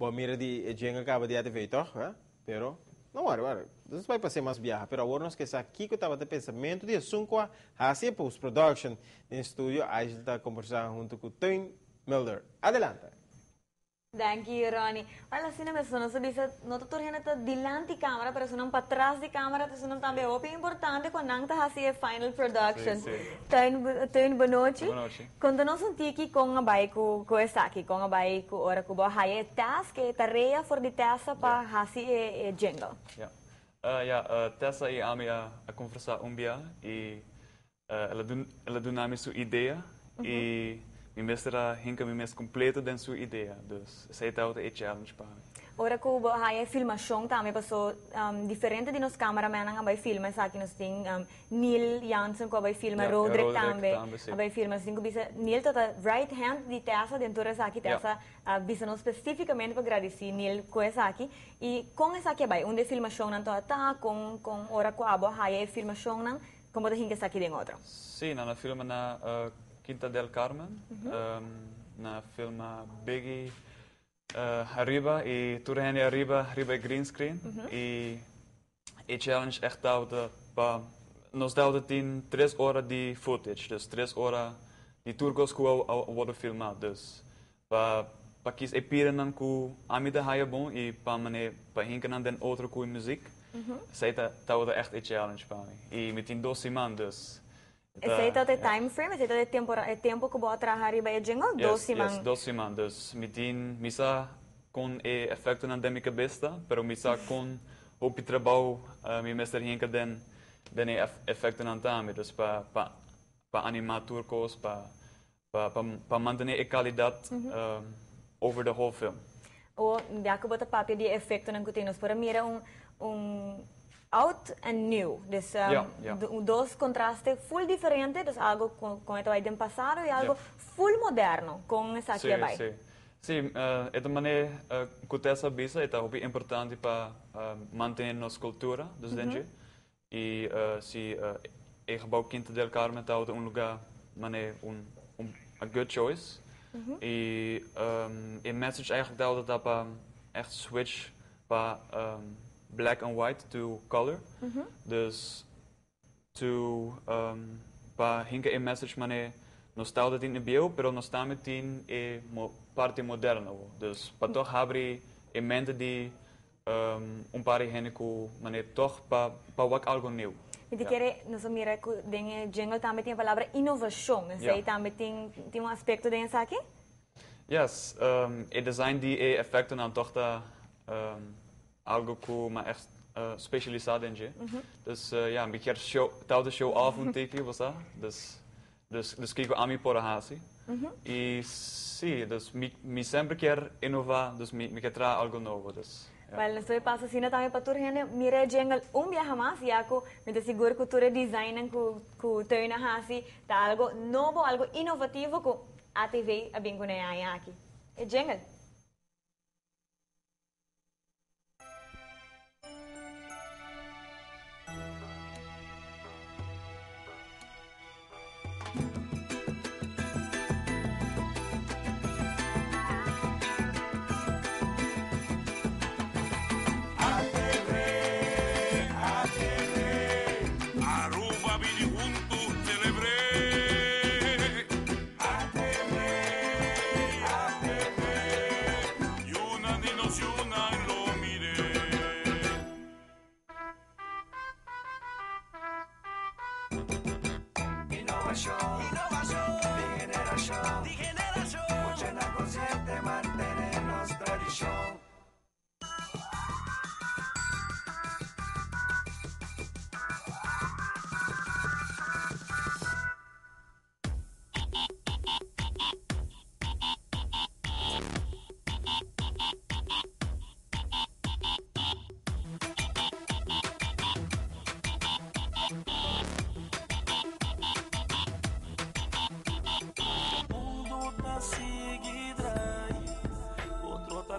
Bom, mira de gente acaba de TV, toch? Pero, não, agora, isso vai ser mais viaja. Pero agora nós que aqui que estava de pensamento de assunto assim post-production no estúdio, a gente está conversando junto com Tim Mulder. Adelante. Thank you, Ronnie. Olha, assim, né, pessoal, nós sabemos que não estou está diante da câmera, mas não para trás da câmera, mas não também é importante quando não está assim a final production. Tem boa noite. Quando nós estamos aqui com a bike com essa aqui, com a bike com ora com a é task, é tarefa for de task para assim é jingle. Tessa e a minha a conversar dia e ela do nome sua ideia e mi mestra hinka mi mes completo den sua ideia, dus sei tal é challenge para mim. Ora que o é filmação também passou diferente de nos cameraman que vai filmar, sabe que nós tem Neil Jansen que vai filmar, Roderick também vai filmar, assim que bisa Neil tá right hand de Tessa dentro dessa aqui Tessa bisa não especificamente para agradecer Neil com essa aqui e com essa aqui vai onde filmação não tá com ora que a é filmação não como da hinka aqui dentro outra. Sim, na filma na Quinta del Carmen, na filma Biggie arriba e tudo arriba green screen e challenge echt dauwde nos dauwde 3 horas de footage, dus 3 horas de turcos que worden filmado, dus para quis epiren dan ku amida haya bom e para mane para hinken den outro ku muziek, sei dauwde echt challenge para mim e met 12 man dus. Esse é o time frame, esse é o tempo que vou trabalhar e vai jingle, 12 man. Yes, 12 man, dus metin misa com efeito na demi cabeça, pero misa com o trabalho mi mestre hinka den efeito na tame, dus para animar turcos, para manter a qualidade over the whole film. O já que bota papel de efeito na que para mim era out and new. Dus dois contrastes full diferentes, dus algo com esto aí do passado e algo full moderno com essa aqui abaixo. Sim, é de maneira que essa bisa é importante para manter nossa cultura, dus dentro. E se é gebouw Quinta del Carmen está lugar, maneira a good choice. E a message eigenlijk dat para echt switch para black and white to color. Dus para hinka a message mané nós está dat in de bio, pero nós estamos in parte moderna. Dus para toch abrir a mente de par gente que mané toch para wak algo new. E te quero nós mira que den jingle também tem a palavra inovação, sei também tem aspecto dessa aqui? Yes, design die effecten aan toch da algo que me echt specializado em. Dus ja, een beetje de show af een teken was dat. Dus kijk a mim por hasi. E sim, dus me sempre quer inovar, dus me quer trazer algo novo, dus. Well, nós passa assim também para tu gente mira jingle dia jamás já que me seguro que tu design que tu na hasi tá algo novo, algo inovativo que a TV a bem com aqui. É jingle.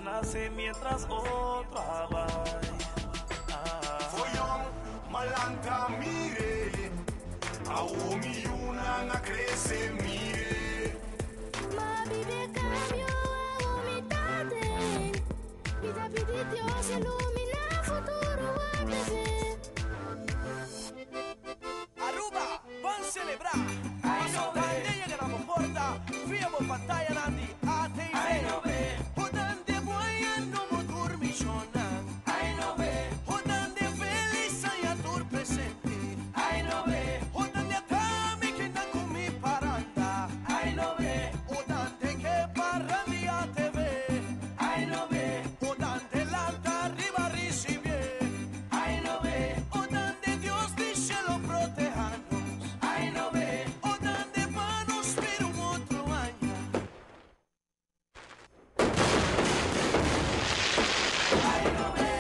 Nace mientras otro avanza. Follón, malanta, mire. Aomi una crece, mire. Ma vive cambio, aomi tate. Dios ilumina el futuro ATV. Aruba, van celebrar. Ay, no ve. Llega la porta, viamo pantalla nandi, ATV. Ay, no ve. Hodan de buaya no mo dormicionan. Ay, no ve. Hodan de feliz ay atur presente. Ay, no ve. Hodan de atami que na kumi paranda. Ay, no ve. Hodan de que parandi ATV. Ay, no ve. Hodan de lanta arriba recibe. Ay, no ve. Hodan de Dios dice lo protejanos. Ay, no ve. Hodan de manos pero un otro año. Ay, no ve.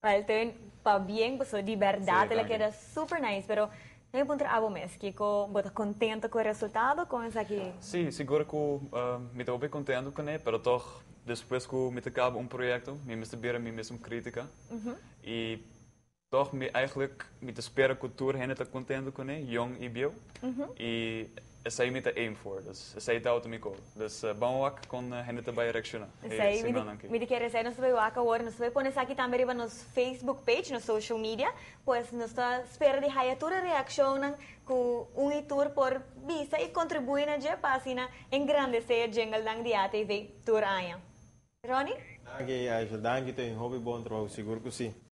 Well, toen pa bien, pues de verdad, Sí, le danke. queda super nice, pero no me punto abo mes, que bota contento con el resultado, con esa aquí. Sí, seguro que me estou bem contente com ele, pero toch, depois que me acaba projeto, me mistura me mesmo crítica. E toch, me eigenlijk me espera que o tour hen está contente com ele, jong e bio. E essa aí me está aim for, dus essa aí está automico. Dus vamos lá com hen está bem reaccionar. Sei, me di que nos vai waka agora, nos vai poner aqui também riba nos Facebook page, nos social media, pues nos está espera de haya toda reacción com tour por visa e contribuir na je página engrandecer jingle dang di ATV tour aya. Ronnie? Dank je, Angel. Dank je, het is een hobby, seguro que sim.